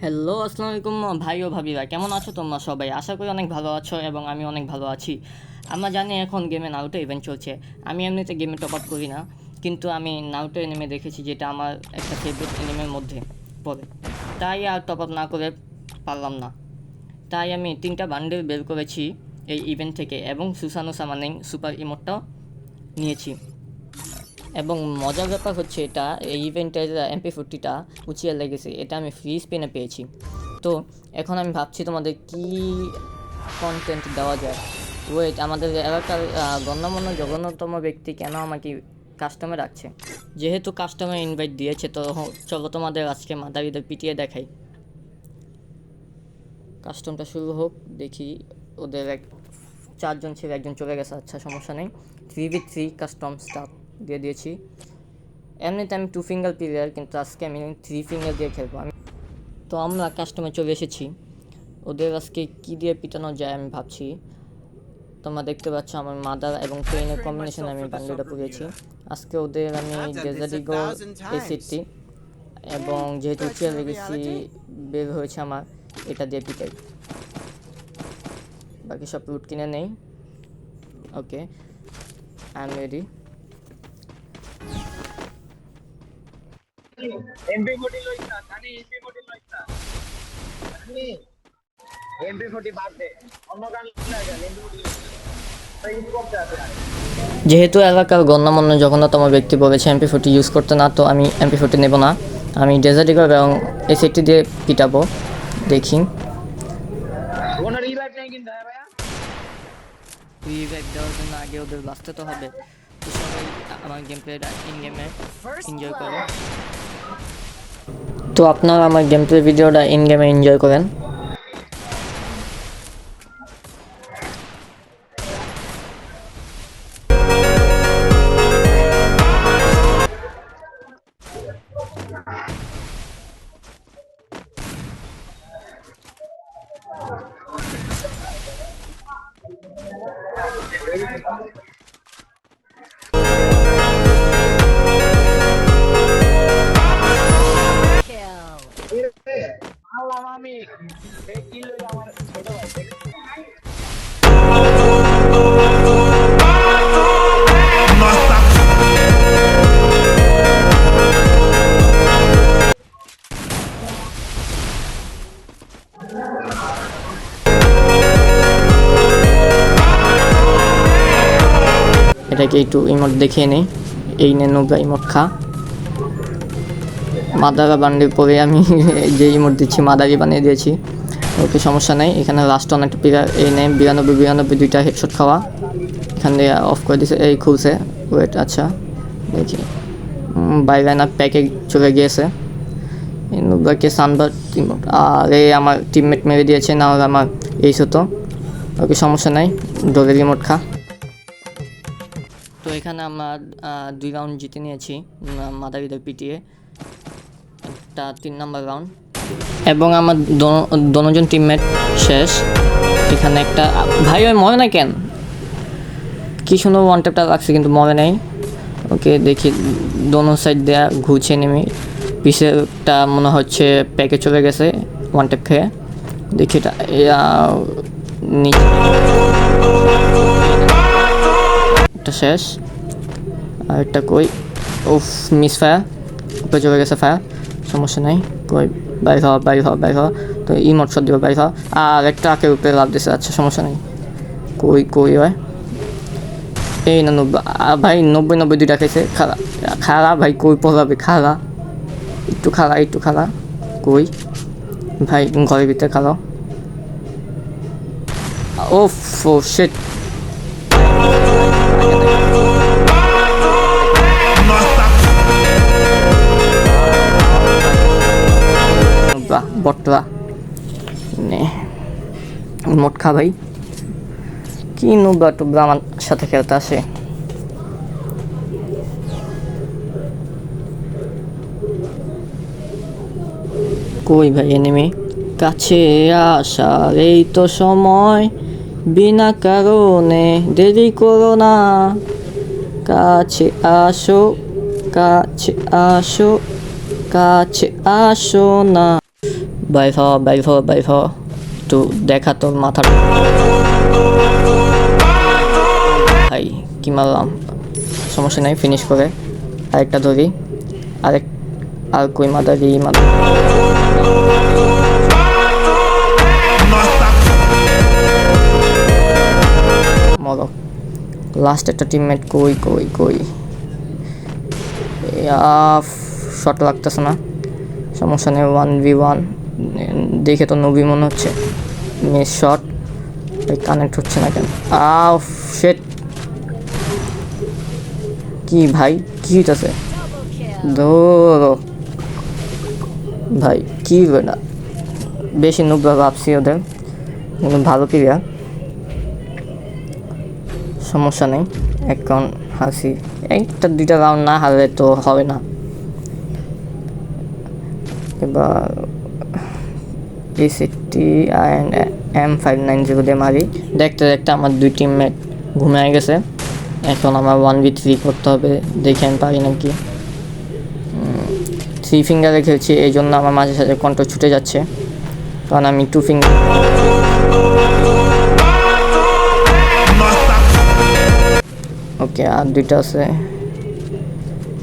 Hello, আসসালামু আলাইকুম ভাই ও ভাবিরা, কেমন আছো তোমরা সবাই? আশা করি অনেক ভালো আছো এবং আমি অনেক ভালো আছি। আমরা জানি এখন গেমে নারুটো ইভেন্ট চলছে। আমি এমনিতে গেমে টপ আপ করি না, কিন্তু আমি নারুটো এনিমে দেখেছি, যেটা আমার একটা ফেভারিট এনিমের মধ্যে পড়ে। তাই আর টপ আপ না করে পারলাম না। তাই আমি 3টা বান্ডেল বের করেছি এই ইভেন্ট থেকে এবং সুসানো সামানিং সুপার ইমোটটাও নিয়েছি। এবং মজার ব্যাপার হচ্ছে, এটা এই ইভেন্টের MP40টা উঁচিয়ে লেগেছে, এটা আমি ফ্রি স্পিনে পেয়েছি। তো এখন আমি ভাবছি তোমাদের কি কন্টেন্ট দেওয়া যায়। ওয়েট, আমাদের এলাকার গণ্যমান্য জঘন্যতম ব্যক্তি কেন আমাকে কাস্টমে রাখছে? যেহেতু কাস্টমার ইনভাইট দিয়েছে, তো চলো তোমাদের আজকে মাদারিদের পিটিয়ে দেখাই। কাস্টমটা শুরু হোক, দেখি। ওদের 4জন ছিল, একজন চলে গেছে, আচ্ছা সমস্যা নেই। 3v3 কাস্টম স্টার্ট দিয়ে দিয়েছি। এমনিতে আমি 2 ফিঙ্গার প্লেয়ার, কিন্তু আজকে আমি 3 ফিঙ্গার দিয়ে খেলবো। তো আমরা কাস্টমে চলে এসেছি। ওদের আজকে কী দিয়ে পিটানো যায় আমি ভাবছি। তোমরা দেখতে পাচ্ছ আমার মাদার এবং পেইনের কম্বিনেশনে আমি বান্ডিলটা পুড়িয়েছি। আজকে ওদের আমি ডেজার্টিগো এসিডটি এবং যেহেতু চেয়ার লেগেছি বের হয়েছে আমার, এটা দিয়ে পিটাই। বাকি সব রুট কিনে নেই। ওকে, আই এম রেডি। MP40 লইতা জানি MP40 লইতা জানি MP40 বাদ দে অন্য গান লাগা MP40 লইতা ইউজ করতে আছে। যেহেতু এলাকার গণ্যমান্য জঘন্যতম ব্যক্তি বলেছে MP40 ইউজ করতে না, তো আমি MP40 নেব না। আমি ডেজার্টিগো এবং এসিডটি দিয়ে পিটাবো, দেখি। কোনো রিভাইভ নাই কিন্তু হ্যাঁ ভাইয়া, রিভাইভ দেওয়ার জন্য আগে ওদের বাঁচতে তো হবে। তো সবাই আমার গেম প্লেটা ইন গেমে এনজয় করো। তো আপনারা আমার গেম প্লে ভিডিওটা ইন গেমে এনজয় করেন। আল্লাহ আমি এই কিল লইলা আমার ছোট ভাই এটাকে একটু ইমোট দেখিয়ে নেই। এই নে নোবরা ইমোট খা। মাদারা বান্ডিল পরে আমি যে ইমোট দিচ্ছি মাদারি বানিয়ে দিয়েছি। ওকে, সমস্যা নেই। এখানে লাস্ট অনেকটা প্লেয়ার, এই নেই 92 দুইটা হেডশট খাওয়া। এখান থেকে অফ করে দিছে, এই খুলছে। ওয়েট, আচ্ছা দেখি। বাইরে না প্যাকে চলে গিয়েছে। নোবরাকে সানবার ইমোট, আর এই আমার টিমমেট মেরে দিয়েছে, না হলে আমার এইস হতো। ওকে, সমস্যা নাই, ডোরের রিমোট খা। তো এখানে আমরা 2 রাউন্ড জিতে নিয়েছি মাদারিদের পিটিয়ে, একটা 3 নাম্বার রাউন্ড। এবং আমার দোনোজন টিমমেট শেষ। এখানে একটা ভাই ওই মরে না কেন? কি সুন্দর ওয়ান ট্যাপটা লাগছে, কিন্তু মরে নেই। ওকে, দেখি দোনো সাইড দেয়া ঘুরছে নেমে। পিছেরটা মনে হচ্ছে প্যাকে চলে গেছে ওয়ান ট্যাপ খেয়ে। দেখি এটা নিচে একটা শেষ, আর একটা কই। উফ, মিস ফায়ার, উপরে চলে গেছে ফায়ার। সমস্যা নাই, কই বাইর হওয়া বাইর হওয়া বাইর হওয়া। তো ইমোট সব দিব বাইর হওয়া। আর একটা আঁকের উপরে লাভ দিছে, আচ্ছা সমস্যা নেই। কই কই হয় এই না 90, ভাই 90 দুইটা খাইছে। খারা খারা ভাই, কই পড়াবে খারা, একটু খারা একটু খারা। কই ভাই, ঘরের ভিতরে খারাও। ওফ, ও শিট। বটরা নে মোট খা ভাই। কি নুবরা টুবরা আমার সাথে খেলতে আসে। কই ভাই এনিমি? কাছে আসার এই তো সময়, বিনা কারণে দেরি করো না। কাছে আসো, কাছে আসো, কাছে আসো না। বাইর হ একটু দেখা তোর মাথার ভাই কি মারলাম, সমস্যা নাই, ফিনিশ করে আরেকটা ধরি, আরেক আর কই মাদারি মরো। লাস্ট একটা টিমমেট কই শট লাগতেছে না, সমস্যা নেই, 1v1 দেখে তো নবী মনে হচ্ছে, মিস শট, কানেক্ট হচ্ছে না কেন, শেট, কি ভাই কি হইতেছে, ধরো ভাই কি না, বেশি নুবরা ভাবছি ওদের, কিন্তু ভালো প্লেয়ার, সমস্যা নেই, এখন হাসি, একটা দুইটা রাউন্ড না হারলে তো হবে না। এবার A60 and M590 দিয়ে মারি, দেখতে দেখতে আমার দুই টিমমেট ঘুমিয়ে গেছে, এখন আমার 1v3 করতে হবে, দেখি আমি পারি নাকি। 3 ফিঙ্গারে খেলছি, এই জন্য আমার মাঝে সাঝে কন্ট্রোল ছুটে যাচ্ছে, কারণ আমি 2 ফিঙ্গার। ওকে, আর দুইটা আছে,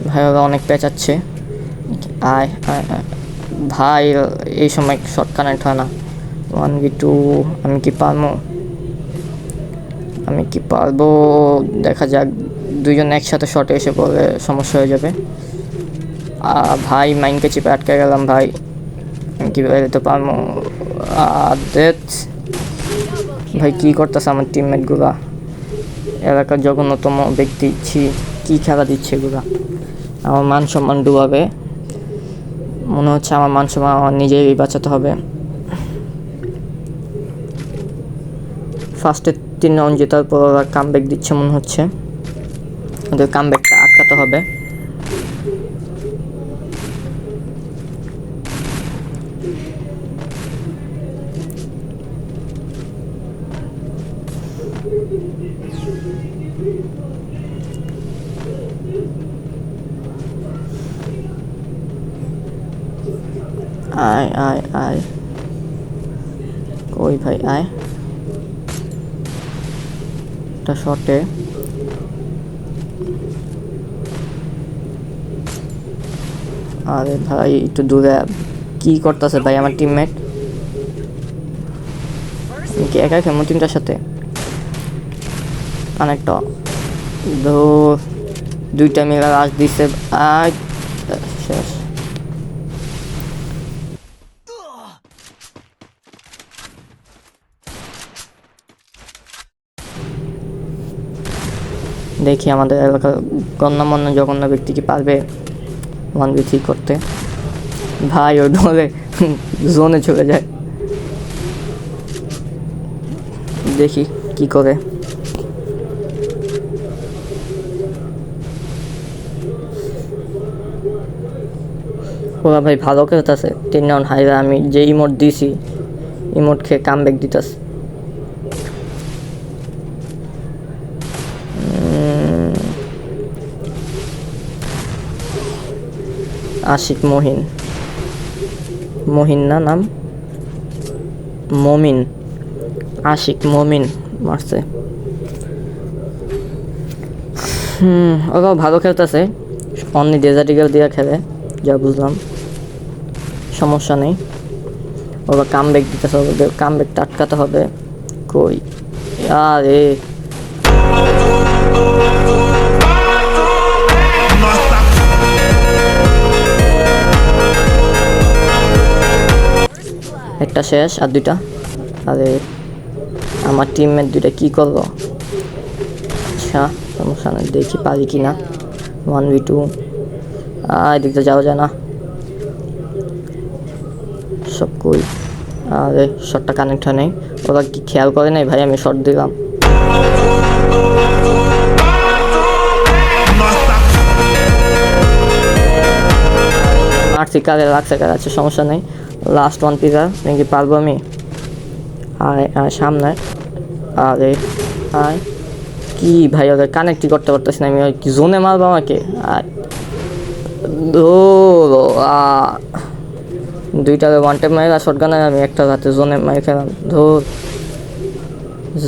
ভাই ওরা অনেক পেঁচাচ্ছে, আয় আয় আয় ভাই, এই সময় শর্ট কানেক্ট হয় না, 1v2, আমি কি পারবো দেখা যাক, দুইজন একসাথে শর্টে এসে পড়লে সমস্যা হয়ে যাবে। ভাই মাইনকে চিপে আটকে গেলাম ভাই, আমি কীভাবে যেতে পারবো, ভাই কী করতেছে আমার টিমমেটগুলা, এলাকার জঘন্যতম ব্যক্তি, কী খেলা দিচ্ছে এগুলা, আমার মান সম্মান ডুবাবে, মনে হচ্ছে আমার মান সম্মান আমার নিজেই বাঁচাতে হবে। ফার্স্টে 3 রাউন্ড জেতার পর ওরা কামব্যাক দিচ্ছে মনে হচ্ছে, ওদের কামব্যাকটা আটকাতে হবে। আয় আয় আয়, কই ভাই আয়, একটা শটে, আরে ভাই একটু দূরে, কি করতেছে ভাই আমার টিমমেট, আমি কি একা খেলবো টিমটার সাথে, অনেকটা দুইটা মিলে রাশ দিচ্ছে, শেষ। দেখি আমাদের এলাকার গণ্যমান্য জঘন্য ব্যক্তি কি পারবে 1v3 করতে, ভাই ও ডরে জোনে চলে যায়, দেখি কি করে। ওরা ভাই ভালো খেলতেছে, 3 রাউন্ড হাইরা, আমি যে ইমোট দিছি ইমোট খেয়ে কামব্যাক দিতেছে, আশিক মহিন না নাম, মমিন, আশিক মমিন মারছে। ওরাও ভালো খেলতেছে, অনলি ডেজার্ট ইগল দিয়ে খেলে যা বুঝলাম, সমস্যা নেই, ওরা কামব্যাক দিতেছে, ওদের কামব্যাকটা আটকাতে হবে, কই আরে একটা শেষ, আর দুইটা, আরে আমার টিমমেট দুইটা কি করলো, আচ্ছা সমস্যা নেই, দেখি পারি কি না, 1v2, এদিকটা যাওয়া যায় না, সব কই, আরে শটটা কানেক্ট হয় নাই, ওরা কি খেয়াল করে নাই ভাই আমি শট দিলাম, মারছি কারে লাগছে কারে আছে, সমস্যা নেই, লাস্ট 1 পিজার নাকি পারবো আমি, আয় সামনে, আরে আয়, কি ভাই ওদের কানেক্টই করতে পারতেছি না আমি, কি জোনে মারবো আমাকে, দুইটাকে ওয়ান টাইম মারি আর শটগানে আমি একটা হাতে জোনে মারি খেলাম, ধর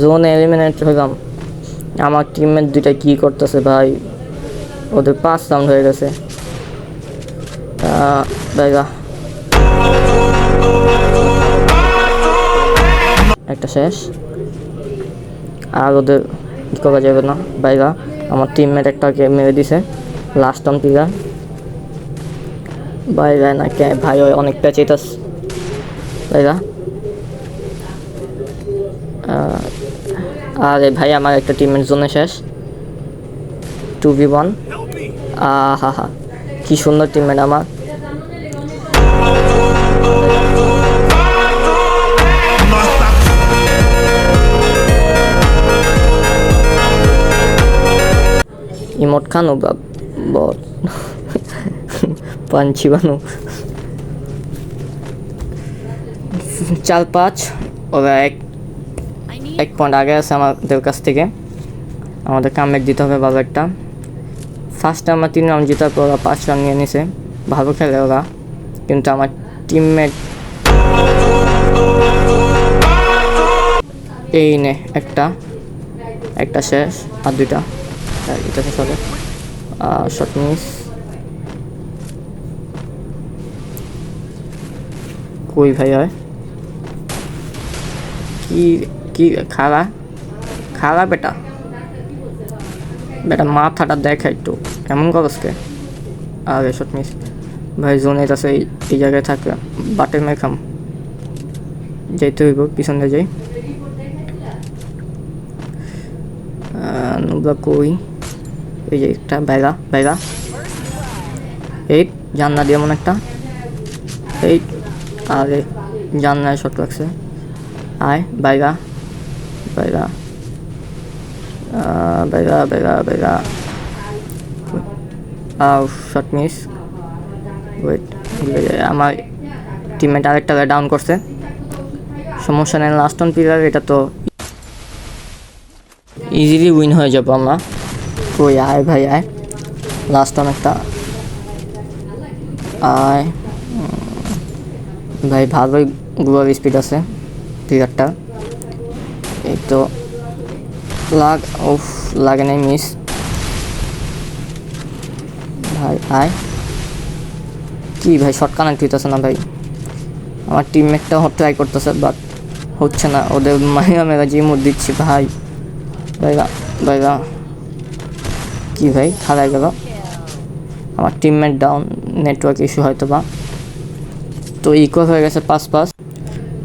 জোনে এলিমিনেট হলাম। আমার টিমমেট দুইটা কি করতেছে ভাই, ওদের 5 রাউন্ড হয়ে গেছে। বাইগা একটা শেষ, আর ওদের কি করা যাবে না। বাইগা আমার টিমমেট একটাকে মেরে দিছে, লাস্ট অন প্লেয়ার। বাইগা না কে ভাই, ওই অনেক প্যাচেটাস। বাইগা আরে ভাই আমার একটা টিমমেট জোনে শেষ, 2v1। হা হা, কি সুন্দর টিমমেট আমার। ইমোট খানো বট পাঞ্চি বানো। 4-5, ওরা এক পয়েন্ট আগে আছে আমাদের কাছ থেকে। আমাদের কামব্যাক দিতে হবে ভালো একটা। ফার্স্টে আমরা 3 রাউন্ড জেতার পর ওরা 5 রান নিয়ে নিছে, ভালো খেলে ওরা, কিন্তু আমার টিমমেট এই নে একটা শেষ, আর দুইটা এটা শেষ হবে। শট মিস, কই ভাই হয় কি খারা বেটা মাথাটা দেখা একটু কেমন করসকে। আরে শট মিস ভাই, জোনে আছে এই জায়গায় থাকবে, বাটের মেখাম যাইতে হইব, পিছনে যাই। নুবলা কই, এই যে একটা বাইরা এই জান্না দিয়ে এমন একটা, এই আরে জান্নায় শট লাগছে। আয় বাইরা শট মিস। ওয়েট, আমার টিমমেট আরেকটা ডাউন করছে, সমস্যা নেই, লাস্ট অন প্লেয়ার, এটা তো ইজিলি উইন হয়ে যাবো আমরা। ওই আয় ভাই আয়, লাস্ট অন একটা আয় ভাই, ভালোই গ্লোয়াল স্পিড আছে প্লেয়ারটা। এই তো লাগে নাই, মিস ভাই। আয় কি ভাই, শর্ট কানেক্ট হইতেছে না ভাই, আমার টিমমেটটা ট্রাই করতেছে বাট হচ্ছে না, ওদের মেরা যে মুড দিচ্ছি ভাই। বাইরা কি ভাই, হারাই গেল আমার টিমমেট, ডাউন নেটওয়ার্ক ইস্যু হয়তো বা। তো ইকুয়াল হয়ে গেছে 5-5।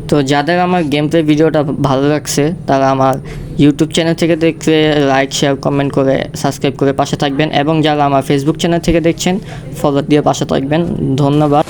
তো যাদের আমার গেম প্লে ভিডিওটা ভালো লাগছে তারা আমার ইউটিউব চ্যানেল থেকে দেখলে লাইক, শেয়ার, কমেন্ট করে সাবস্ক্রাইব করে পাশে থাকবেন, এবং যারা আমার ফেসবুক চ্যানেল থেকে দেখছেন ফলো দিয়ে পাশে থাকবেন। ধন্যবাদ।